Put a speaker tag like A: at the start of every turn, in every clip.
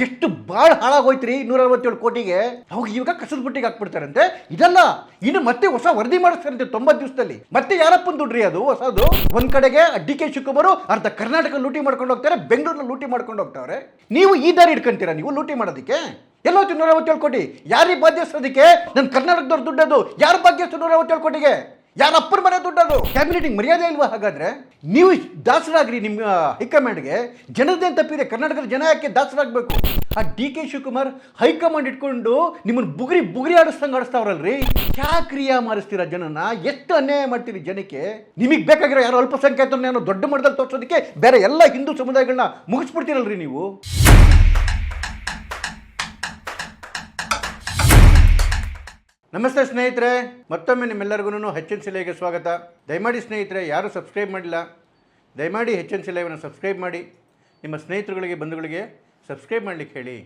A: ಎಷ್ಟು ಭಾಳ ಹಾಳಾಗೋಯ್ತ್ರಿ 167 ಕೋಟಿಗೆ. ಅವಾಗ ಇವಾಗ ಕಸದ ಬುಟ್ಟಿಗೆ ಹಾಕ್ಬಿಡ್ತಾರಂತೆ. ಇದಲ್ಲ, ಇನ್ನು ಮತ್ತೆ ಹೊಸ ವರದಿ ಮಾಡಿಸ್ತಾರಂತೆ 90 ದಿವಸದಲ್ಲಿ. ಮತ್ತೆ ಯಾರಪ್ಪನ ದುಡ್ರಿ ಅದು ಹೊಸದು? ಒಂದ್ ಕಡೆಗೆ ಡಿ ಕೆ ಶಿವಕುಮಾರ್ ಅರ್ಧ ಕರ್ನಾಟಕ ಲೂಟಿ ಮಾಡ್ಕೊಂಡು ಹೋಗ್ತಾರೆ, ಬೆಂಗಳೂರಿನ ಲೂಟಿ ಮಾಡ್ಕೊಂಡು ಹೋಗ್ತಾರೆ. ನೀವು ಈ ದಾರಿ ಇಟ್ಕೊಂತೀರಾ ನೀವು ಲೂಟಿ ಮಾಡೋದಕ್ಕೆ? ಎಲ್ಲೋಯ್ತು 167 ಕೋಟಿ? ಯಾರಿಗೆ ಬಾಧ್ಯಸ್ಥದಕ್ಕೆ? ನನ್ನ ಕರ್ನಾಟಕದವ್ರ ದುಡ್ಡದು. ಯಾರು ಬಾಧ್ಯಸ್ಥ 167 ಕೋಟಿಗೆ? ಯಾರ ಅಪ್ಪನ ಮನೆ ದುಡ್ಡದು? ಕ್ಯಾಬಿನೆಟಿಗೆ ಮರ್ಯಾದೆ ಇಲ್ವಾ? ಹಾಗಾದ್ರೆ ನೀವು ದಾಸರಾಗ್ರಿ ನಿಮ್ಮ ಹೈಕಮಾಂಡ್ಗೆ. ಜನದೇನು ತಪ್ಪಿದೆ? ಕರ್ನಾಟಕದ ಜನ ಯಾಕೆ ದಾಸರಾಗಬೇಕು? ಆ ಡಿ ಕೆ ಶಿವಕುಮಾರ್ ಹೈಕಮಾಂಡ್ ಇಟ್ಕೊಂಡು ನಿಮ್ಮನ್ನು ಬುಗುರಿ ಆಡಿಸ್ತಾವ್ರಲ್ರಿ. ಕ್ರಿಯಾ ಮಾಡಿಸ್ತೀರಾ ಜನನ? ಎಷ್ಟು ಅನ್ಯಾಯ ಮಾಡ್ತೀರಿ ಜನಕ್ಕೆ. ನಿಮಗೆ ಬೇಕಾಗಿರೋ ಯಾರೋ ಅಲ್ಪಸಂಖ್ಯಾತರನ್ನ ದೊಡ್ಡ ಮಟ್ಟದಲ್ಲಿ ತೋರಿಸೋದಕ್ಕೆ ಬೇರೆ ಎಲ್ಲ ಹಿಂದೂ ಸಮುದಾಯಗಳನ್ನ ಮುಗಿಸ್ಬಿಡ್ತೀರಲ್ರಿ ನೀವು. ನಮಸ್ತೆ ಸ್ನೇಹಿತರೆ, ಮತ್ತೊಮ್ಮೆ ನಿಮ್ಮೆಲ್ಲರಿಗೂ HN ಸಿಲೆಗೆ ಸ್ವಾಗತ. ದಯಮಾಡಿ ಸ್ನೇಹಿತರೆ, ಯಾರು ಸಬ್ಸ್ಕ್ರೈಬ್ ಮಾಡಿಲ್ಲ ದಯಮಾಡಿ HN ಸಿಲೆಯನ್ನು ಸಬ್ಸ್ಕ್ರೈಬ್ ಮಾಡಿ. ನಿಮ್ಮ ಸ್ನೇಹಿತರುಗಳಿಗೆ ಬಂಧುಗಳಿಗೆ ಸಬ್ಸ್ಕ್ರೈಬ್ ಮಾಡಲಿಕ್ಕೆ ಹೇಳಿ.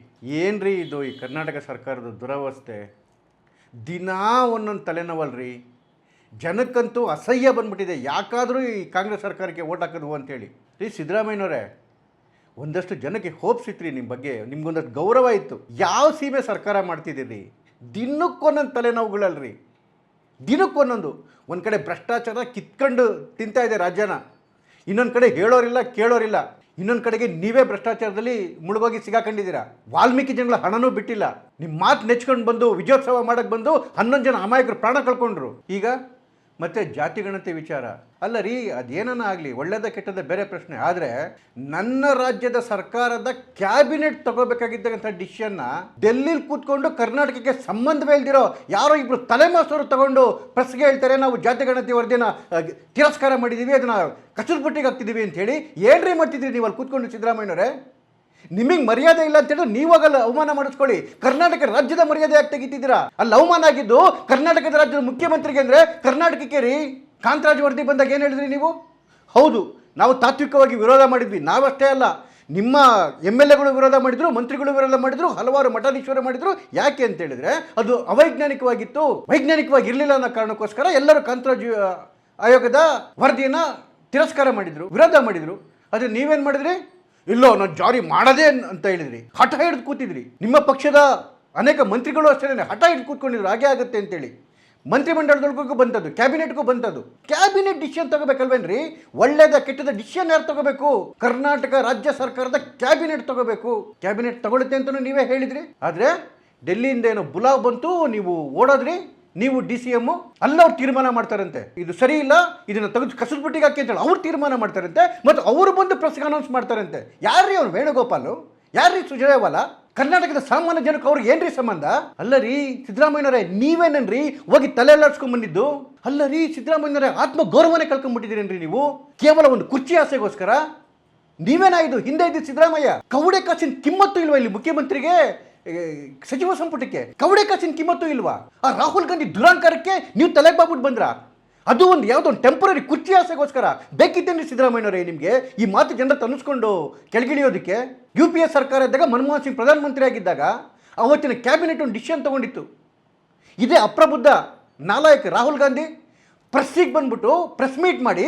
A: ಏನ್ರಿ ಇದು ಈ ಕರ್ನಾಟಕ ಸರ್ಕಾರದ ದುರವಸ್ಥೆ? ದಿನಾ ಒಂದೊಂದು ತಲೆನೋವಲ್ರಿ. ಜನಕ್ಕಂತೂ ಅಸಹ್ಯ ಬಂದ್ಬಿಟ್ಟಿದೆ. ಯಾಕಾದರೂ ಈ ಕಾಂಗ್ರೆಸ್ ಸರ್ಕಾರಕ್ಕೆ ಓಟ್ ಹಾಕೋದು ಅಂತೇಳಿ. ರೀ ಸಿದ್ದರಾಮಯ್ಯನವರೇ, ಒಂದಷ್ಟು ಜನಕ್ಕೆ ಹೋಪ್ಸ್ ಇತ್ತು ರೀ ನಿಮ್ಮ ಬಗ್ಗೆ, ನಿಮ್ಗೊಂದಷ್ಟು ಗೌರವ ಇತ್ತು. ಯಾವ ಸೀಮೆ ಸರ್ಕಾರ ಮಾಡ್ತಿದ್ದೀರಿ? ದಿನಕ್ಕೊಂದೊಂದು ತಲೆನೋವುಗಳಲ್ರಿ, ದಿನಕ್ಕೊಂದೊಂದು. ಒಂದು ಕಡೆ ಭ್ರಷ್ಟಾಚಾರ ಕಿತ್ಕೊಂಡು ತಿಂತಾ ಇದೆ ರಾಜ್ಯನ, ಇನ್ನೊಂದು ಕಡೆ ಹೇಳೋರಿಲ್ಲ ಕೇಳೋರಿಲ್ಲ, ಇನ್ನೊಂದು ಕಡೆಗೆ ನೀವೇ ಭ್ರಷ್ಟಾಚಾರದಲ್ಲಿ ಮುಳುಗೋಗಿ ಸಿಗಾಕೊಂಡಿದ್ದೀರಾ. ವಾಲ್ಮೀಕಿ ಜನಗಳ ಹಣನೂ ಬಿಟ್ಟಿಲ್ಲ. ನಿಮ್ಮ ಮಾತು ನೆಚ್ಕೊಂಡು ಬಂದು ವಿಜಯೋತ್ಸವ ಮಾಡೋಕ್ಕೆ ಬಂದು 11 ಜನ ಅಮಾಯಕರು ಪ್ರಾಣ ಕಳ್ಕೊಂಡ್ರು. ಈಗ ಮತ್ತೆ ಜಾತಿ ಗಣತಿ ವಿಚಾರ ಅಲ್ಲ ರೀ, ಅದೇನನ್ನ ಆಗಲಿ, ಒಳ್ಳೆಯದ ಕೆಟ್ಟದ ಬೇರೆ ಪ್ರಶ್ನೆ. ಆದರೆ ನನ್ನ ರಾಜ್ಯದ ಸರ್ಕಾರದ ಕ್ಯಾಬಿನೆಟ್ ತಗೋಬೇಕಾಗಿದ್ದಂಥ ಡಿಸಿಷನ್ನ ಡೆಲ್ಲಿಲಿ ಕೂತ್ಕೊಂಡು ಕರ್ನಾಟಕಕ್ಕೆ ಸಂಬಂಧವೇ ಇಲ್ದಿರೋ ಯಾರೋ ಇಬ್ಬರು ತಲೆಮಾಸರು ತಗೊಂಡು ಪ್ರೆಸ್ಗೆ ಹೇಳ್ತಾರೆ ನಾವು ಜಾತಿ ಗಣತಿ ವರದಿನ ತಿರಸ್ಕಾರ ಮಾಡಿದ್ದೀವಿ, ಅದನ್ನು ಕಚೂರು ಬುಟ್ಟಿಗೆ ಹಾಕ್ತಿದ್ದೀವಿ ಅಂಥೇಳಿ. ಏನ್ರಿ ಮಾಡ್ತಿದ್ರಿ ನೀವು ಅಲ್ಲಿ ಕೂತ್ಕೊಂಡು ಸಿದ್ದರಾಮಯ್ಯನವರೇ? ನಿಮಗೆ ಮರ್ಯಾದೆ ಇಲ್ಲ ಅಂತ ಹೇಳಿದ್ರೆ ನೀವಾಗಲ್ಲ ಅವಮಾನ ಮಾಡಿಸ್ಕೊಳ್ಳಿ. ಕರ್ನಾಟಕ ರಾಜ್ಯದ ಮರ್ಯಾದೆ ಯಾಕೆ ತೆಗಿತಿದ್ದೀರಾ? ಅಲ್ಲಿ ಅವಮಾನ ಆಗಿದ್ದು ಕರ್ನಾಟಕದ ರಾಜ್ಯದ ಮುಖ್ಯಮಂತ್ರಿಗೆ ಅಂದರೆ ಕರ್ನಾಟಕಕ್ಕೆ ರೀ. ಕಾಂತರಾಜ್ ವರದಿ ಬಂದಾಗ ಏನು ಹೇಳಿದ್ರಿ ನೀವು? ಹೌದು, ನಾವು ತಾತ್ವಿಕವಾಗಿ ವಿರೋಧ ಮಾಡಿದ್ವಿ. ನಾವಷ್ಟೇ ಅಲ್ಲ, ನಿಮ್ಮ MLAಗಳು ವಿರೋಧ ಮಾಡಿದ್ರು, ಮಂತ್ರಿಗಳು ವಿರೋಧ ಮಾಡಿದ್ರು, ಹಲವಾರು ಮಠಾಧೀಶರು ಮಾಡಿದ್ರು. ಯಾಕೆ ಅಂತ ಹೇಳಿದ್ರೆ ಅದು ಅವೈಜ್ಞಾನಿಕವಾಗಿತ್ತು, ವೈಜ್ಞಾನಿಕವಾಗಿ ಇರಲಿಲ್ಲ ಅನ್ನೋ ಕಾರಣಕ್ಕೋಸ್ಕರ ಎಲ್ಲರೂ ಕಾಂತರಾಜ್ ಆಯೋಗದ ವರದಿಯನ್ನು ತಿರಸ್ಕಾರ ಮಾಡಿದ್ರು, ವಿರೋಧ ಮಾಡಿದ್ರು. ಆದರೆ ನೀವೇನು ಮಾಡಿದ್ರಿ? ಇಲ್ಲೋ ನಾನು ಜಾರಿ ಮಾಡದೆ ಅಂತ ಹೇಳಿದ್ರಿ, ಹಠ ಹಿಡಿದು ಕೂತಿದ್ರಿ. ನಿಮ್ಮ ಪಕ್ಷದ ಅನೇಕ ಮಂತ್ರಿಗಳು ಅಷ್ಟೇ ಹಠ ಹಿಡಿದು ಕೂತ್ಕೊಂಡಿದ್ರು ಹಾಗೆ ಆಗುತ್ತೆ ಅಂತೇಳಿ. ಮಂತ್ರಿಮಂಡಲದೊಳಗೂ ಬಂತದ್ದು, ಕ್ಯಾಬಿನೆಟ್ಗೂ ಬಂತದ್ದು. ಕ್ಯಾಬಿನೆಟ್ ಡಿಸಿಷನ್ ತಗೋಬೇಕಲ್ವೇನ್ರಿ? ಒಳ್ಳೆಯದ ಕೆಟ್ಟದ ಡಿಸಿಷನ್ ಯಾರು ತಗೋಬೇಕು? ಕರ್ನಾಟಕ ರಾಜ್ಯ ಸರ್ಕಾರದ ಕ್ಯಾಬಿನೆಟ್ ತಗೋಬೇಕು. ಕ್ಯಾಬಿನೆಟ್ ತಗೊಳುತ್ತೆ ಅಂತಲೂ ನೀವೇ ಹೇಳಿದ್ರಿ. ಆದರೆ ಡೆಲ್ಲಿಯಿಂದ ಏನೋ ಬುಲಾವ್ ಬಂತು, ನೀವು ಓಡೋದ್ರಿ. ನೀವು DCM ಅಲ್ಲವ್ರು ತೀರ್ಮಾನ ಮಾಡ್ತಾರಂತೆ, ಇದು ಸರಿ ಇಲ್ಲ, ಇದನ್ನು ತೆಗೆದು ಕಸದ ಬುಟ್ಟಿಗೆ ಹಾಕಿ ಅಂತೇಳಿ ಅವ್ರು ತೀರ್ಮಾನ ಮಾಡ್ತಾರಂತೆ. ಮತ್ತು ಅವರು ಬಂದು ಪ್ರೆಸ್ಗೆ ಅನೌನ್ಸ್ ಮಾಡ್ತಾರಂತೆ. ಯಾರ್ರೀ ಅವ್ರು? ವೇಣುಗೋಪಾಲು? ಯಾರ್ರೀ ಸುಜಯವಾಲಾ? ಕರ್ನಾಟಕದ ಸಾಮಾನ್ಯ ಜನಕ್ಕೆ ಅವ್ರಿಗೆ ಏನ್ರಿ ಸಂಬಂಧ? ಅಲ್ಲ ರೀ ಸಿದ್ದರಾಮಯ್ಯನವರೇ, ನೀವೇನನ್ರಿ ಹೋಗಿ ತಲೆ ಎಲ್ಲಾಡ್ಸ್ಕೊಂಡ್ ಬಂದಿದ್ದು? ಅಲ್ಲ ರೀ ಸಿದ್ದರಾಮಯ್ಯನವರೇ, ಆತ್ಮ ಗೌರವನೇ ಕಳ್ಕೊಂಡ್ಬಿಟ್ಟಿದ್ದೀರೇನ್ರಿ ನೀವು? ಕೇವಲ ಒಂದು ಕುರ್ಚಿ ಆಸೆಗೋಸ್ಕರ ನೀವೇನಾ ಇದು? ಹಿಂದೆ ಇದ್ದಿದ್ದು ಸಿದ್ದರಾಮಯ್ಯ. ಕವಡೆ ಕಾಸಿನ ಕಿಮ್ಮತ್ತು ಇಲ್ವಾ ಇಲ್ಲಿ ಮುಖ್ಯಮಂತ್ರಿಗೆ, ಸಚಿವ ಸಂಪುಟಕ್ಕೆ? ಕವಡೆ ಕಾಸಿನ ಕಿಮ್ಮತ್ತು ಇಲ್ವಾ? ಆ ರಾಹುಲ್ ಗಾಂಧಿ ದುರಾಂಕಾರಕ್ಕೆ ನೀವು ತಲೆಗೆ ಬಾಗ್ಬಿಟ್ಟು ಬಂದ್ರ? ಅದು ಒಂದು ಯಾವುದೋ ಒಂದು ಟೆಂಪರರಿ ಕುರ್ಚಿ ಆಸೆಗೋಸ್ಕರ ಬೇಕಿತ್ತೇನ್ರಿ ಸಿದ್ದರಾಮಯ್ಯನವರೇ ನಿಮಗೆ ಈ ಮಾತು ಜನರ ತನ್ನಿಸ್ಕೊಂಡು ಕೆಳಗಿಳಿಯೋದಕ್ಕೆ? UPA ಸರ್ಕಾರ ಇದ್ದಾಗ ಮನಮೋಹನ್ ಸಿಂಗ್ ಪ್ರಧಾನಮಂತ್ರಿ ಆಗಿದ್ದಾಗ ಅವತ್ತಿನ ಕ್ಯಾಬಿನೆಟ್ ಒಂದು ಡಿಸಿಷನ್ ತಗೊಂಡಿತ್ತು. ಇದೇ ಅಪ್ರಬುದ್ಧ ನಾಲಾಯಕ ರಾಹುಲ್ ಗಾಂಧಿ ಪ್ರೆಸ್ಸಿಗೆ ಬಂದ್ಬಿಟ್ಟು ಪ್ರೆಸ್ ಮೀಟ್ ಮಾಡಿ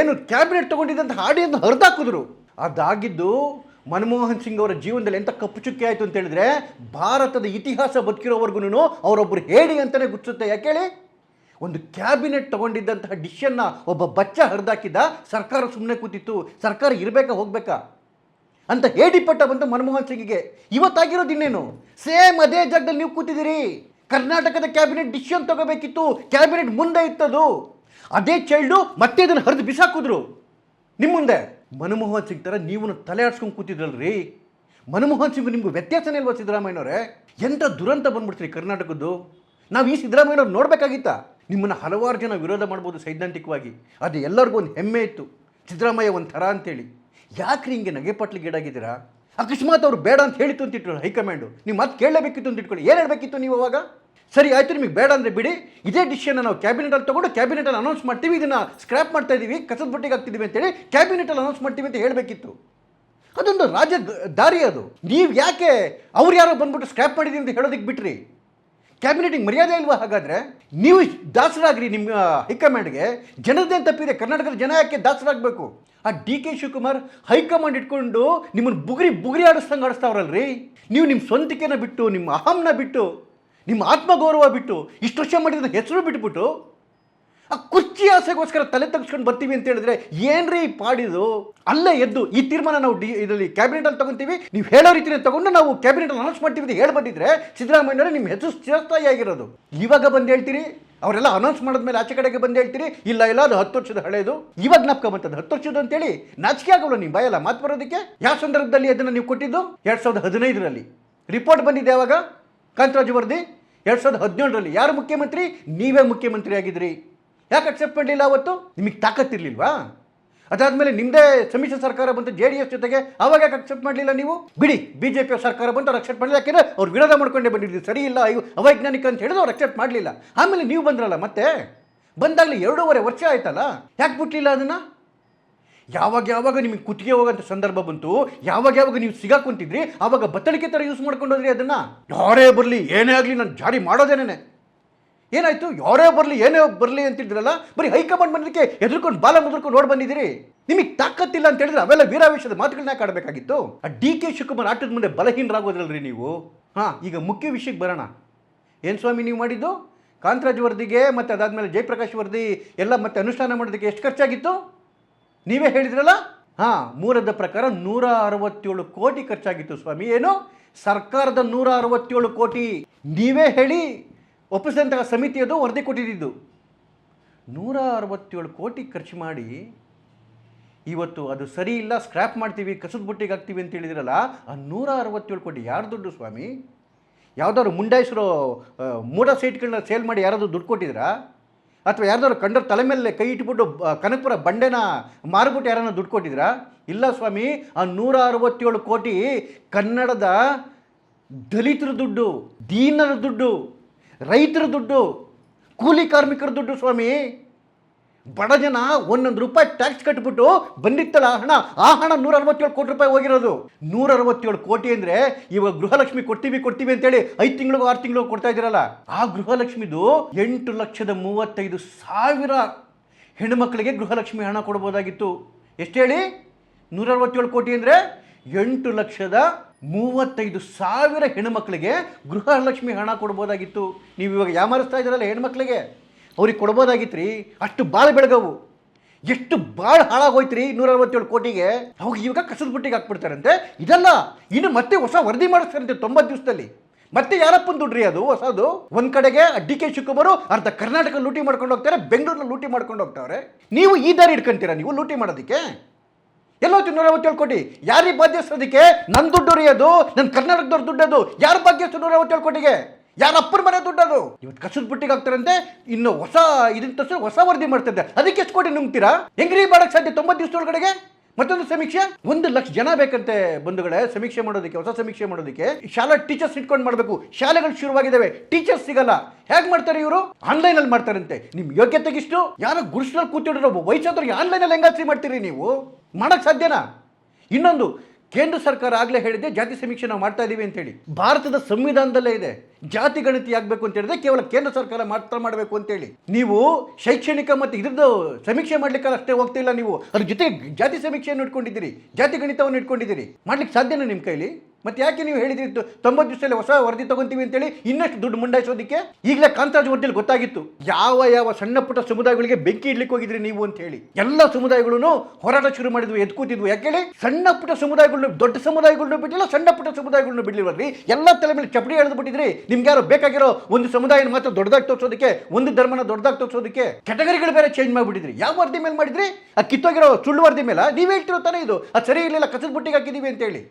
A: ಏನು ಕ್ಯಾಬಿನೆಟ್ ತಗೊಂಡಿದ್ದಂಥ ಆಡಿಯನ್ನು ಹರಿದಾಕಿದ್ರು. ಅದಾಗಿದ್ದು ಮನಮೋಹನ್ ಸಿಂಗ್ ಅವರ ಜೀವನದಲ್ಲಿ ಎಂಥ ಕಪ್ಪು ಚುಕ್ಕಿ ಆಯಿತು ಅಂತ ಹೇಳಿದ್ರೆ ಭಾರತದ ಇತಿಹಾಸ ಬದುಕಿರೋವರೆಗೂ ಅವರೊಬ್ಬರು ಹೇಳಿ ಅಂತಲೇ ಗುರ್ಸುತ್ತೆ. ಯಾಕೆ ಹೇಳಿ? ಒಂದು ಕ್ಯಾಬಿನೆಟ್ ತಗೊಂಡಿದ್ದಂತಹ ಡಿಸಿಷನ್ನ ಒಬ್ಬ ಬಚ್ಚ ಹರಿದಾಕಿದ್ದ, ಸರ್ಕಾರ ಸುಮ್ಮನೆ ಕೂತಿತ್ತು. ಸರ್ಕಾರ ಇರಬೇಕಾ ಹೋಗ್ಬೇಕಾ ಅಂತ ಹೇಳಿ ಪಟ್ಟ ಬಂತು ಮನಮೋಹನ್ ಸಿಂಗಿಗೆ. ಇವತ್ತಾಗಿರೋದು ಇನ್ನೇನು? ಸೇಮ್ ಅದೇ ಜಾಗದಲ್ಲಿ ನೀವು ಕೂತಿದ್ದೀರಿ. ಕರ್ನಾಟಕದ ಕ್ಯಾಬಿನೆಟ್ ಡಿಸಿಷನ್ ತಗೋಬೇಕಿತ್ತು, ಕ್ಯಾಬಿನೆಟ್ ಮುಂದೆ ಇತ್ತದು. ಅದೇ ಚೈಲ್ಡು ಮತ್ತೆ ಇದನ್ನು ಹರಿದು ಬಿಸಾಕಿದ್ರು ನಿಮ್ಮ ಮುಂದೆ. ಮನಮೋಹನ್ ಸಿಂಗ್ ಥರ ನೀವು ತಲೆ ಆಡ್ಸ್ಕೊಂಡು ಕೂತಿದ್ರಲ್ರಿ. ಮನಮೋಹನ್ ಸಿಂಗ್ ನಿಮ್ಗೆ ವ್ಯತ್ಯಾಸನೇ ಇಲ್ವಾ ಸಿದ್ದರಾಮಯ್ಯನವರೇ? ಎಂಥ ದುರಂತ ಬಂದ್ಬಿಡ್ತೀರಿ ಕರ್ನಾಟಕದ್ದು. ನಾವು ಈ ಸಿದ್ದರಾಮಯ್ಯನವ್ರು ನೋಡಬೇಕಾಗಿತ್ತಾ? ನಿಮ್ಮನ್ನು ಹಲವಾರು ಜನ ವಿರೋಧ ಮಾಡ್ಬೋದು ಸೈದ್ಧಾಂತಿಕವಾಗಿ, ಅದು ಎಲ್ಲರಿಗೂ ಒಂದು ಹೆಮ್ಮೆ ಇತ್ತು ಸಿದ್ದರಾಮಯ್ಯ ಒಂದು ಥರ ಅಂತೇಳಿ. ಯಾಕ್ರಿ ಹಿಂಗೆ ನಗೆಪಟ್ಲಿಗೀಡಾಗಿದ್ದೀರಾ? ಅಕಸ್ಮಾತ್ ಅವ್ರು ಬೇಡ ಅಂತ ಹೇಳಿತ್ತು ಅಂತ ಇಟ್ಕೊಳ್ಳಿ ಹೈಕಮಾಂಡು, ನೀವು ಮತ್ತೆ ಕೇಳಲೇಬೇಕಿತ್ತು ಅಂತ ಇಟ್ಕೊಳ್ಳಿ. ಏನು ಹೇಳಬೇಕಿತ್ತು ನೀವು ಅವಾಗ? ಸರಿ ಆಯಿತು, ನಿಮಗೆ ಬೇಡ ಅಂದರೆ ಬಿಡಿ, ಇದೇ ಡಿಸಿಷನ್ನ ನಾವು ಕ್ಯಾಬಿನೆಟಲ್ಲಿ ತೊಗೊಂಡು ಕ್ಯಾಬಿನೆಟಲ್ಲಿ ಅನೌನ್ಸ್ ಮಾಡ್ತೀವಿ, ಇದನ್ನು ಸ್ಕ್ರ್ಯಾಪ್ ಮಾಡ್ತಾ ಇದ್ದೀವಿ, ಕಸದ ಬುಟ್ಟಿಗೆ ಹಾಕ್ತಿದ್ದೀವಿ ಅಂತೇಳಿ ಕ್ಯಾಬಿನೆಟಲ್ಲಿ ಅನೌನ್ಸ್ ಮಾಡ್ತೀವಿ ಅಂತ ಹೇಳಬೇಕಿತ್ತು. ಅದೊಂದು ರಾಜ್ಯ ದಾರಿ ಅದು. ನೀವು ಯಾಕೆ ಅವ್ರು ಯಾರೋ ಬಂದ್ಬಿಟ್ಟು ಸ್ಕ್ರ್ಯಾಪ್ ಮಾಡಿದ್ದೀವಿ ಅಂತ ಹೇಳೋದಕ್ಕೆ ಬಿಟ್ರಿ? ಕ್ಯಾಬಿನೆಟಿಗೆ ಮರ್ಯಾದೆ ಇಲ್ವಾ? ಹಾಗಾದರೆ ನೀವು ದಾಸರಾಗ್ರಿ ನಿಮ್ಮ ಹೈಕಮಾಂಡ್ಗೆ. ಜನರದೇನು ತಪ್ಪಿದೆ? ಕರ್ನಾಟಕದ ಜನ ಯಾಕೆ ದಾಸರಾಗಬೇಕು? ಆ ಡಿ ಕೆ ಶಿವಕುಮಾರ್ ಹೈಕಮಾಂಡ್ ಇಟ್ಕೊಂಡು ನಿಮ್ಮನ್ನು ಬುಗುರಿ ಆಡಿಸ್ದಂಗೆ ಆಡಿಸ್ತಾವ್ರಲ್ರಿ. ನೀವು ನಿಮ್ಮ ಸ್ವಂತಿಕೆನ ಬಿಟ್ಟು, ನಿಮ್ಮ ಅಹಂನ ಬಿಟ್ಟು, ನಿಮ್ಮ ಆತ್ಮಗೌರವ ಬಿಟ್ಟು, ಇಷ್ಟು ವರ್ಷ ಮಾಡಿದ ಹೆಸರು ಬಿಟ್ಬಿಟ್ಟು ಆ ಕುರ್ಚಿ ಆಸೆಗೋಸ್ಕರ ತಲೆ ತಗ್ಸ್ಕೊಂಡು ಬರ್ತೀವಿ ಅಂತ ಹೇಳಿದ್ರೆ ಏನ್ರಿ ಪಾಡಿದು? ಅಲ್ಲೇ ಎದ್ದು ಈ ತೀರ್ಮಾನ ನಾವು ಇದರಲ್ಲಿ ಕ್ಯಾಬಿನೆಟಲ್ಲಿ ತಗೊಂತೀವಿ, ನೀವು ಹೇಳೋ ರೀತಿನೇ ತಗೊಂಡು ನಾವು ಕ್ಯಾಬಿನೆಟಲ್ಲಿ ಅನೌನ್ಸ್ ಮಾಡ್ತೀವಿ ಅಂತ ಹೇಳಿ ಬಂದಿದ್ರೆ ಸಿದ್ದರಾಮಯ್ಯನವರೇ ನಿಮ್ಮ ಹೆಸರು ಚಿರಸ್ಥಾಯಿ ಆಗಿರೋದು. ಇವಾಗ ಬಂದು ಹೇಳ್ತೀರಿ, ಅವರೆಲ್ಲ ಅನೌನ್ಸ್ ಮಾಡಿದ್ಮೇಲೆ ಆಚೆ ಕಡೆಗೆ ಬಂದು ಹೇಳ್ತೀರಿ ಇಲ್ಲ ಅದು 10 ವರ್ಷದ ಹಳೆಯದು, ಇವಾಗ ಜ್ಞಾಪಕ ಬಂತದ್ದು 10 ವರ್ಷದ ಅಂತೇಳಿ. ನಾಚಿಕೆ ಆಗಲ್ಲ ನಿಮ್ಮ ಬಾಯಲ್ಲ ಮಾತು ಬರೋದಕ್ಕೆ? ಯಾವ ಸಂದರ್ಭದಲ್ಲಿ ಅದನ್ನು ನೀವು ಕೊಟ್ಟಿದ್ದು? 2015ರಲ್ಲಿ ರಿಪೋರ್ಟ್ ಬಂದಿದೆ. ಯಾವಾಗ? ಕಾಂತರಾಜು ವರದಿ 2017ರಲ್ಲಿ. ಯಾರು ಮುಖ್ಯಮಂತ್ರಿ? ನೀವೇ ಮುಖ್ಯಮಂತ್ರಿ ಆಗಿದ್ರಿ. ಯಾಕೆ ಅಕ್ಸೆಪ್ಟ್ ಮಾಡಲಿಲ್ಲ ಅವತ್ತು? ನಿಮಗೆ ತಾಕತ್ತಿರಲಿಲ್ವಾ? ಅದಾದಮೇಲೆ ನಿಮ್ಮದೇ ಸಮ್ಮಿಶ್ರ ಸರ್ಕಾರ ಬಂತು JDS ಜೊತೆಗೆ, ಆವಾಗ ಯಾಕೆ ಅಕ್ಸೆಪ್ಟ್ ಮಾಡಲಿಲ್ಲ ನೀವು? ಬಿಡಿ, BJP ಸರ್ಕಾರ ಬಂತು, ಅವ್ರು ಅಕ್ಸೆಪ್ಟ್ ಮಾಡಲಿಲ್ಲ. ಯಾಕೆಂದರೆ ಅವ್ರು ವಿರೋಧ ಮಾಡ್ಕೊಂಡೇ ಬಂದಿದ್ದು, ಸರಿ ಇಲ್ಲ ಅವೈಜ್ಞಾನಿಕ ಅಂತ ಹೇಳಿದ್ರು, ಅವ್ರು ಅಕ್ಸೆಪ್ಟ್ ಮಾಡಲಿಲ್ಲ. ಆಮೇಲೆ ನೀವು ಬಂದ್ರಲ್ಲ, ಮತ್ತೆ ಬಂದಾಗಲೇ 2.5 ವರ್ಷ ಆಯ್ತಲ್ಲ, ಯಾಕೆ ಬಿಟ್ಟಲಿಲ್ಲ ಅದನ್ನು? ಯಾವಾಗ ನಿಮಗೆ ಕುತ್ತಿಗೆ ಹೋಗೋಂಥ ಸಂದರ್ಭ ಬಂತು, ಯಾವಾಗ ನೀವು ಸಿಗಾಕೊಂತಿದ್ರಿ, ಆವಾಗ ಬತ್ತಳಿಕೆ ಥರ ಯೂಸ್ ಮಾಡ್ಕೊಂಡು ಹೋದ್ರಿ ಅದನ್ನು. ಯಾರೇ ಬರಲಿ ಏನೇ ಆಗಲಿ ನಾನು ಜಾರಿ ಮಾಡೋದೇನೇ. ಏನಾಯಿತು? ಯಾರೇ ಬರಲಿ ಏನೇ ಬರಲಿ ಅಂತಿದ್ರಲ್ಲ, ಬರೀ ಹೈಕಮಾಂಡ್ ಬಂದಕ್ಕೆ ಎದುರ್ಕೊಂಡು ಬಾಲ ಮುದ್ರಕೊಂಡು ನೋಡಿ ಬಂದಿದ್ದೀರಿ. ನಿಮಗೆ ತಾಕತ್ತಿಲ್ಲ ಅಂತ ಹೇಳಿದ್ರೆ ಅವೆಲ್ಲ ವೀರಾವೇಶದ ಮಾತುಗಳನ್ನ ಆಡಬೇಕಾಗಿತ್ತು. ಆ ಡಿ ಕೆ ಶಿವಕುಮಾರ್ ಆಟದ ಮುಂದೆ ಬಲಹೀನರಾಗೋದ್ರಲ್ರಿ ನೀವು. ಈಗ ಮುಖ್ಯ ವಿಷಯಕ್ಕೆ ಬರೋಣ. ಏನು ಸ್ವಾಮಿ ನೀವು ಮಾಡಿದ್ದು? ಕಾಂತರಾಜ್ ವರದಿಗೆ ಮತ್ತು ಅದಾದಮೇಲೆ ಜಯಪ್ರಕಾಶ್ ವರದಿ ಎಲ್ಲ ಮತ್ತೆ ಅನುಷ್ಠಾನ ಮಾಡೋದಕ್ಕೆ ಎಷ್ಟು ಖರ್ಚಾಗಿತ್ತು? ನೀವೇ ಹೇಳಿದ್ರಲ್ಲ. ಮೂರದ ಪ್ರಕಾರ 167 ಕೋಟಿ ಖರ್ಚಾಗಿತ್ತು ಸ್ವಾಮಿ. ಏನು? ಸರ್ಕಾರದ 167 ಕೋಟಿ. ನೀವೇ ಹೇಳಿ ಒಪ್ಪಿಸಿದಂತಹ ಸಮಿತಿಯದು ವರದಿ ಕೊಟ್ಟಿದ್ದು. 167 ಕೋಟಿ ಖರ್ಚು ಮಾಡಿ ಇವತ್ತು ಅದು ಸರಿ ಇಲ್ಲ, ಸ್ಕ್ರ್ಯಾಪ್ ಮಾಡ್ತೀವಿ, ಕಸದ ಬುಟ್ಟಿಗೆ ಹಾಕ್ತೀವಿ ಅಂತ ಹೇಳಿದ್ರಲ್ಲ. ಆ 167 ಕೋಟಿ ಯಾರು ದುಡ್ಡು ಸ್ವಾಮಿ? ಯಾವುದಾದ್ರು ಮುಂಡಾಯಿಸರು ಮೂಡ ಸೈಟ್ಗಳನ್ನ ಸೇಲ್ ಮಾಡಿ ಯಾರಾದರೂ ದುಡ್ಡು ಕೊಟ್ಟಿದ್ರಾ? ಅಥವಾ ಯಾರ್ದಾದ್ರು ಕಂಡರ ತಲೆ ಮೇಲೆ ಕೈ ಇಟ್ಬಿಟ್ಟು ಕನಕಪುರ ಬಂಡೆನ ಮಾರ್ಬಿಟ್ಟು ಯಾರನ್ನ ದುಡ್ಡು ಕೊಟ್ಟಿದ್ರಾ? ಇಲ್ಲ ಸ್ವಾಮಿ. ಆ 167 ಕೋಟಿ ಕನ್ನಡದ ದಲಿತರ ದುಡ್ಡು, ದೀನರ ದುಡ್ಡು, ರೈತರ ದುಡ್ಡು, ಕೂಲಿ ಕಾರ್ಮಿಕರ ದುಡ್ಡು ಸ್ವಾಮಿ. ಬಡ ಜನ 1 ರೂಪಾಯಿ ಟ್ಯಾಕ್ಸ್ ಕಟ್ಬಿಟ್ಟು ಬಂದಿತ್ತಲ್ಲ ಹಣ, ಆ ಹಣ 167 ಕೋಟಿ ರೂಪಾಯಿ ಹೋಗಿರೋದು. 167 ಕೋಟಿ ಅಂದರೆ ಇವಾಗ ಗೃಹಲಕ್ಷ್ಮಿ ಕೊಡ್ತೀವಿ ಅಂತೇಳಿ 5 ತಿಂಗಳಿಗೂ 6 ತಿಂಗಳಿಗೂ ಕೊಡ್ತಾ ಇದ್ದೀರಲ್ಲ, ಆ ಗೃಹಲಕ್ಷ್ಮಿದು 8,35,000 ಹೆಣ್ಣುಮಕ್ಕಳಿಗೆ ಗೃಹಲಕ್ಷ್ಮಿ ಹಣ ಕೊಡ್ಬೋದಾಗಿತ್ತು. ಎಷ್ಟು ಹೇಳಿ? 167 ಕೋಟಿ ಅಂದರೆ 8,35,000 ಹೆಣ್ಣುಮಕ್ಕಳಿಗೆ ಗೃಹಲಕ್ಷ್ಮಿ ಹಣ ಕೊಡ್ಬೋದಾಗಿತ್ತು. ನೀವು ಇವಾಗ ಯಾಮಾರಿಸ್ತಾ ಇದ್ದೀರಲ್ಲ ಹೆಣ್ಮಕ್ಳಿಗೆ, ಅವ್ರಿಗೆ ಕೊಡ್ಬೋದಾಗಿತ್ತು ರೀ. ಅಷ್ಟು ಭಾಳ ಬೆಳಗವು, ಎಷ್ಟು ಭಾಳ ಹಾಳಾಗೋಯ್ತು ರೀ 167 ಕೋಟಿಗೆ. ಅವಾಗ ಇವಾಗ ಕಸದ ಬುಟ್ಟಿಗೆ ಹಾಕ್ಬಿಡ್ತಾರಂತೆ. ಇದಲ್ಲ, ಇನ್ನು ಮತ್ತೆ ಹೊಸ ವರದಿ ಮಾಡಿಸ್ತಾರಂತೆ 90 ದಿವಸದಲ್ಲಿ. ಮತ್ತೆ ಯಾರಪ್ಪನ ದುಡ್ರಿ ಅದು ಹೊಸದು? ಒಂದು ಕಡೆಗೆ ಡಿ ಕೆ ಶಿವಕುಮಾರ್ ಅರ್ಧ ಕರ್ನಾಟಕ ಲೂಟಿ ಮಾಡ್ಕೊಂಡು ಹೋಗ್ತಾರೆ, ಬೆಂಗಳೂರಿನ ಲೂಟಿ ಮಾಡ್ಕೊಂಡು ಹೋಗ್ತಾರೆ. ನೀವು ಈ ದಾರಿ ಇಟ್ಕೊಂತೀರಾ ನೀವು ಲೂಟಿ ಮಾಡೋದಕ್ಕೆ? ಎಲ್ಲೋಯ್ತು 167 ಕೋಟಿ? ಯಾರಿಗೆ ಬಾಧ್ಯಸ್ಥದಕ್ಕೆ? ನನ್ನ ದುಡ್ಡು ರೀ ಅದು, ನನ್ನ ಕರ್ನಾಟಕದವ್ರ ದುಡ್ಡು ಅದು. ಯಾರು ಬಾಧ್ಯಸ್ಥ 167 ಕೋಟಿಗೆ? ಯಾರ ಅಪ್ಪನ ಮನೆ ದುಡ್ಡದು? ಇವತ್ತು ಕಸದ ಬುಟ್ಟಿಗೆ ಹಾಕ್ತಾರಂತೆ. ಇನ್ನು ಹೊಸ ಇದನ್ನ ತೋರಿಸಿ ಹೊಸ ವರದಿ ಮಾಡ್ತಿದ್ದೆ, ಅದಕ್ಕೆ ಎಷ್ಟು ಕೋಟಿ ನುಂಗ್ತೀರಾ? ಹೆಂಗ್ರಿ ಮಾಡಕ್ಕೆ ಸಾಧ್ಯ 90 ದಿವಸದೊಳಗಡೆಗೆ? ಮತ್ತೊಂದು ಸಮೀಕ್ಷೆ 1 ಲಕ್ಷ ಜನ ಬೇಕಂತೆ ಬಂಧುಗಳೇ ಸಮೀಕ್ಷೆ ಮಾಡೋದಕ್ಕೆ, ಹೊಸ ಸಮೀಕ್ಷೆ ಮಾಡೋದಕ್ಕೆ. ಶಾಲಾ ಟೀಚರ್ಸ್ ಇಟ್ಕೊಂಡು ಮಾಡಬೇಕು. ಶಾಲೆಗಳು ಶುರುವಾಗಿದ್ದಾವೆ, ಟೀಚರ್ಸ್ ಸಿಗಲ್ಲ. ಹೇಗೆ ಮಾಡ್ತಾರೆ ಇವರು? ಆನ್ಲೈನಲ್ಲಿ ಮಾಡ್ತಾರಂತೆ. ನಿಮ್ಮ ಯೋಗ್ಯತೆಗಿಷ್ಟು? ಯಾರೋ ಗುರುಸ್ನಲ್ಲಿ ಕೂತಿರೋ ವಯಸ್ಸಾದವ್ರಿಗೆ ಆನ್ಲೈನಲ್ಲಿ ಹೆಂಗಾಸ್ತಿ ಮಾಡ್ತೀರಿ ನೀವು? ಮಾಡೋಕ್ಕೆ ಸಾಧ್ಯನಾ? ಇನ್ನೊಂದು, ಕೇಂದ್ರ ಸರ್ಕಾರ ಆಗಲೇ ಹೇಳಿದೆ ಜಾತಿ ಸಮೀಕ್ಷೆ ನಾವು ಮಾಡ್ತಾ ಇದ್ದೀವಿ ಅಂತೇಳಿ. ಭಾರತದ ಸಂವಿಧಾನದಲ್ಲೇ ಇದೆ ಜಾತಿ ಗಣತಿ ಆಗಬೇಕು ಅಂತ ಹೇಳಿದ್ರೆ ಕೇವಲ ಕೇಂದ್ರ ಸರ್ಕಾರ ಮಾತ್ರ ಮಾಡಬೇಕು ಅಂತೇಳಿ. ನೀವು ಶೈಕ್ಷಣಿಕ ಮತ್ತು ಇದ್ರದ್ದು ಸಮೀಕ್ಷೆ ಮಾಡ್ಲಿಕ್ಕೆ ಅಷ್ಟೇ ಹೋಗ್ತಿಲ್ಲ, ನೀವು ಅದ್ರ ಜೊತೆ ಜಾತಿ ಸಮೀಕ್ಷೆಯನ್ನು ಇಟ್ಕೊಂಡಿದ್ದೀರಿ, ಜಾತಿ ಗಣಿತವನ್ನು ಇಟ್ಕೊಂಡಿದ್ದೀರಿ. ಮಾಡ್ಲಿಕ್ಕೆ ಸಾಧ್ಯನಾ ನಿಮ್ಮ ಕೈಲಿ? ಮತ್ತೆ ಯಾಕೆ ನೀವು ಹೇಳಿದ್ರಿ 90 ದಿವಸದಲ್ಲಿ ಹೊಸ ವರದಿ ತಗೊಂತೀವಿ ಅಂತೇಳಿ ಇನ್ನಷ್ಟು ದುಡ್ಡು ಮುಂಡಾಯಿಸೋದಕ್ಕೆ? ಈಗಲೇ ಕಾಂತರಾಜ್ ವರದಿಯಲ್ಲಿ ಗೊತ್ತಾಗಿತ್ತು ಯಾವ ಸಣ್ಣ ಪುಟ್ಟ ಸಮುದಾಯಗಳಿಗೆ ಬೆಂಕಿ ಇಡ್ಲಿಕ್ಕೆ ಹೋಗಿದ್ರಿ ನೀವು ಅಂತ ಹೇಳಿ. ಎಲ್ಲ ಸಮುದಾಯಗಳು ಹೋರಾಟ ಶುರು ಮಾಡಿದ್ವು, ಎದ್ಕೂತಿದ್ವು. ಯಾಕೆ? ಸಣ್ಣ ಪುಟ್ಟ ಸಮುದಾಯಗಳನ್ನ, ದೊಡ್ಡ ಸಮುದಾಯಗಳನ್ನ ಬಿಟ್ಟಿಲ್ಲ, ಸಣ್ಣ ಪುಟ್ಟ ಸಮುದಾಯಗಳನ್ನ ಬಿಡ್ಲಿಲ್ವಲ್ರಿ? ಎಲ್ಲ ತಲೆ ಮೇಲೆ ಚಪ್ಪಡಿ ಎಳೆದು ಬಿಟ್ಟಿದ್ರಿ. ನಿಮ್ಗೆ ಯಾರೋ ಬೇಕಾಗಿರೋ ಒಂದು ಸಮುದಾಯನ ಮಾತ್ರ ದೊಡ್ಡದಾಗಿ ತೋರಿಸೋದಕ್ಕೆ, ಒಂದು ಧರ್ಮನ ದೊಡ್ಡದಾಗಿ ತೋರಿಸೋದಕ್ಕೆ ಕ್ಯಾಟಗರಿಗಳು ಬೇರೆ ಚೇಂಜ್ ಮಾಡಿಬಿಟ್ಟಿದ್ರಿ. ಯಾವ ವರದಿ ಮೇಲೆ ಮಾಡಿದ್ರಿ? ಆ ಕಿತ್ತೋಗಿರೋ ಸುಳ್ಳು ವರದಿ ಮೇಲೆ ನೀವೇ ಹೇಳ್ತಿರೋ ತಾನೇ ಇದು ಅದು ಸರಿ ಇರಲಿಲ್ಲ, ಕಸದ ಬುಟ್ಟಿಗೆ ಹಾಕಿದ್ದೀವಿ ಅಂತೇಳಿ.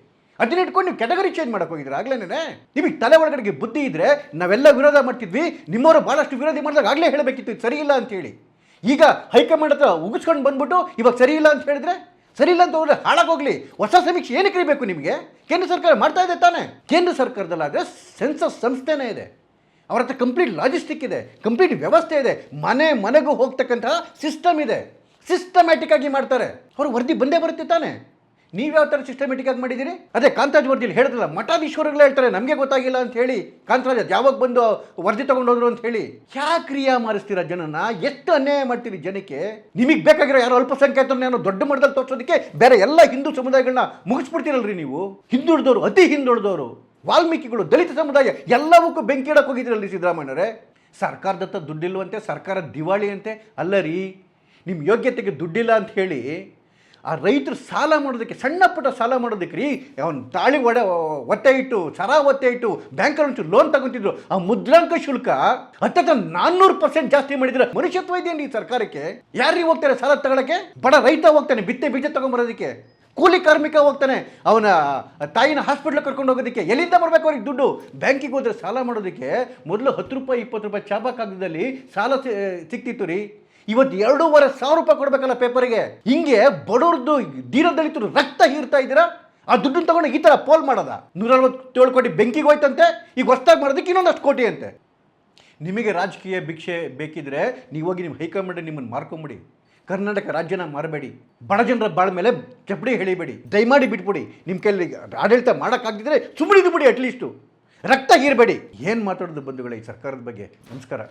A: ಅದನ್ನ ಇಟ್ಕೊಂಡು ನೀವು ಕ್ಯಾಟಗರಿ ಚೇಂಜ್ ಮಾಡಕ್ಕೆ ಹೋಗಿದ್ರೆ ಆಗ್ಲೇನೆ. ನಿಮಗೆ ತಲೆ ಒಳಗಡೆಗೆ ಬುದ್ಧಿ ಇದ್ದರೆ ನಾವೆಲ್ಲ ವಿರೋಧ ಮಾಡ್ತಿದ್ವಿ, ನಿಮ್ಮವರು ಭಾಳಷ್ಟು ವಿರೋಧಿ ಮಾಡಿದಾಗ ಆಗಲೇ ಹೇಳಬೇಕಿತ್ತು ಇದು ಸರಿ ಇಲ್ಲ ಅಂತೇಳಿ. ಈಗ ಹೈಕಮಾಂಡ್ ಹತ್ರ ಉಗಿಸ್ಕೊಂಡು ಬಂದ್ಬಿಟ್ಟು ಇವಾಗ ಸರಿ ಇಲ್ಲ ಅಂತ ಹೇಳಿದ್ರೆ, ಸರಿ ಇಲ್ಲ ಅಂತ ಹೋದ್ರೆ ಹಾಳಾಗೋಗ್ಲಿ. ಹೊಸ ಸಮೀಕ್ಷೆ ಏನಕ್ಕೆ ಇರಬೇಕು ನಿಮಗೆ? ಕೇಂದ್ರ ಸರ್ಕಾರ ಮಾಡ್ತಾ ಇದೆ ತಾನೇ. ಕೇಂದ್ರ ಸರ್ಕಾರದಲ್ಲಾದರೆ ಸೆನ್ಸಸ್ ಸಂಸ್ಥೆನೇ ಇದೆ, ಅವ್ರ ಹತ್ರ ಕಂಪ್ಲೀಟ್ ಲಾಜಿಸ್ಟಿಕ್ ಇದೆ, ಕಂಪ್ಲೀಟ್ ವ್ಯವಸ್ಥೆ ಇದೆ, ಮನೆಗೂ ಹೋಗ್ತಕ್ಕಂತಹ ಸಿಸ್ಟಮ್ ಇದೆ. ಸಿಸ್ಟಮ್ಯಾಟಿಕ್ ಆಗಿ ಮಾಡ್ತಾರೆ. ಅವರು ವರದಿ ಬಂದೇ ಬರುತ್ತೆ ತಾನೆ. ನೀವು ಯಾವ ಥರ ಸಿಸ್ಟಮೆಟಿಕ್ ಆಗಿ ಮಾಡಿದ್ದೀರಿ? ಅದೇ ಕಾಂತರಾಜ್ ವರದಿಯಲ್ಲಿ ಹೇಳಿದ್ರಲ್ಲ, ಮಠಾಧೀಶ್ವರಗಳು ಹೇಳ್ತಾರೆ ನಮಗೆ ಗೊತ್ತಾಗಿಲ್ಲ ಅಂತ ಹೇಳಿ. ಕಾಂತರಾಜ್ ಯಾವಾಗ ಬಂದು ವರದಿ ತಗೊಂಡೋದ್ರು ಅಂತ ಹೇಳಿ. ಯಾಕ್ರಿ ಮಾರಿಸ್ತೀರಾ ಜನನ? ಎಷ್ಟು ಅನ್ಯಾಯ ಮಾಡ್ತೀರಿ ಜನಕ್ಕೆ? ನಿಮಗೆ ಬೇಕಾಗಿರೋ ಯಾರೋ ಅಲ್ಪಸಂಖ್ಯಾತರನ್ನ ದೊಡ್ಡ ಮಟ್ಟದಲ್ಲಿ ತೋರಿಸೋದಕ್ಕೆ ಬೇರೆ ಎಲ್ಲ ಹಿಂದೂ ಸಮುದಾಯಗಳನ್ನ ಮುಗಿಸ್ಬಿಡ್ತೀರಲ್ರಿ ನೀವು. ಹಿಂದುಳಿದವರು, ಅತಿ ಹಿಂದುಳಿದವರು, ವಾಲ್ಮೀಕಿಗಳು, ದಲಿತ ಸಮುದಾಯ ಎಲ್ಲವಕ್ಕೂ ಬೆಂಕಿ ಇಡಕ್ಕೆ ಹೋಗಿದ್ದೀರಲ್ರಿ ಸಿದ್ದರಾಮಯ್ಯನವರೇ. ಸರ್ಕಾರದತ್ತ ದುಡ್ಡಿಲ್ವಂತೆ, ಸರ್ಕಾರ ದಿವಾಳಿ ಅಂತೆ. ಅಲ್ಲ ರೀ, ನಿಮ್ಮ ಯೋಗ್ಯತೆಗೆ ದುಡ್ಡಿಲ್ಲ ಅಂತ ಹೇಳಿ ಆ ರೈತರು ಸಾಲ ಮಾಡೋದಕ್ಕೆ, ಸಣ್ಣ ಪುಟ್ಟ ಸಾಲ ಮಾಡೋದಕ್ಕೆ ರೀ, ಅವನು ತಾಳಿ ಒತ್ತೆ ಇಟ್ಟು, ಸರ ಒತ್ತೆ ಇಟ್ಟು ಬ್ಯಾಂಕಲ್ಲಿ ಒಂಚೂರು ಲೋನ್ ತಗೊಂತಿದ್ರು. ಆ ಮುದ್ರಾಂಕ ಶುಲ್ಕ ಹತ್ತ 400% ಜಾಸ್ತಿ ಮಾಡಿದ್ರೆ ಮನುಷ್ಯತ್ವ ಇದೆಯೇನು ಈ ಸರ್ಕಾರಕ್ಕೆ? ಯಾರಿಗೆ ಹೋಗ್ತಾರೆ ಸಾಲ ತಗೊಳಕ್ಕೆ? ಬಡ ರೈತ ಹೋಗ್ತಾನೆ ಬಿತ್ತೆ ಬೀಜ ತಗೊಂಬರೋದಕ್ಕೆ, ಕೂಲಿ ಕಾರ್ಮಿಕ ಹೋಗ್ತಾನೆ ಅವನ ತಾಯಿನ ಹಾಸ್ಪಿಟ್ಲಿಗೆ ಕರ್ಕೊಂಡು ಹೋಗೋದಕ್ಕೆ. ಎಲ್ಲಿಂದ ಬರಬೇಕು ಅವ್ರಿಗೆ ದುಡ್ಡು? ಬ್ಯಾಂಕಿಗೆ ಹೋದರೆ ಸಾಲ ಮಾಡೋದಕ್ಕೆ ಮೊದಲು 10 ರೂಪಾಯಿ 20 ರೂಪಾಯಿ ಚಾಬಾ ಕಾಗದದಲ್ಲಿ ಸಾಲ ಸಿಕ್ತಿತ್ತು ರೀ. ಇವತ್ತು 2,500 ರೂಪಾಯಿ ಕೊಡಬೇಕಲ್ಲ ಪೇಪರಿಗೆ. ಹಿಂಗೆ ಬಡವ್ರದ್ದು, ದೀನದಲಿತರು ರಕ್ತ ಹೀರ್ತಾ ಇದ್ದೀರಾ. ಆ ದುಡ್ಡನ್ನು ತಗೊಂಡು ಈ ಥರ ಪೋಲ್ ಮಾಡೋದ? 147 ಕೋಟಿ ಬೆಂಕಿಗೆ ಹೋಯ್ತಂತೆ, ಈಗ ಹೊಸ್ದಾಗಿ ಮಾಡೋದಕ್ಕೆ ಇನ್ನೊಂದಷ್ಟು ಕೋಟಿ ಅಂತೆ. ನಿಮಗೆ ರಾಜಕೀಯ ಭಿಕ್ಷೆ ಬೇಕಿದ್ರೆ ನೀವು ಹೋಗಿ ನಿಮ್ಮ ಹೈಕಮಾಂಡ್ ನಿಮ್ಮನ್ನು ಮಾರ್ಕೊಂಬಿಡಿ. ಕರ್ನಾಟಕ ರಾಜ್ಯನ ಮಾರಬೇಡಿ. ಬಡ ಜನರ ಬಾಳ ಮೇಲೆ ಚಪ್ಪಡಿ ಹೇಳಿಬೇಡಿ. ದಯಮಾಡಿ ಬಿಟ್ಬಿಡಿ. ನಿಮ್ಮ ಕೈಲಿ ಆಡಳಿತ ಮಾಡೋಕ್ಕಾಗದಿದ್ರೆ ಸುಮ್ಮನಿದು ಬಿಡಿ. ಅಟ್ಲೀಸ್ಟು ರಕ್ತ ಹೀರಬೇಡಿ. ಏನು ಮಾತಾಡೋದು ಬಂಧುಗಳೇ ಈ ಸರ್ಕಾರದ ಬಗ್ಗೆ? ನಮಸ್ಕಾರ.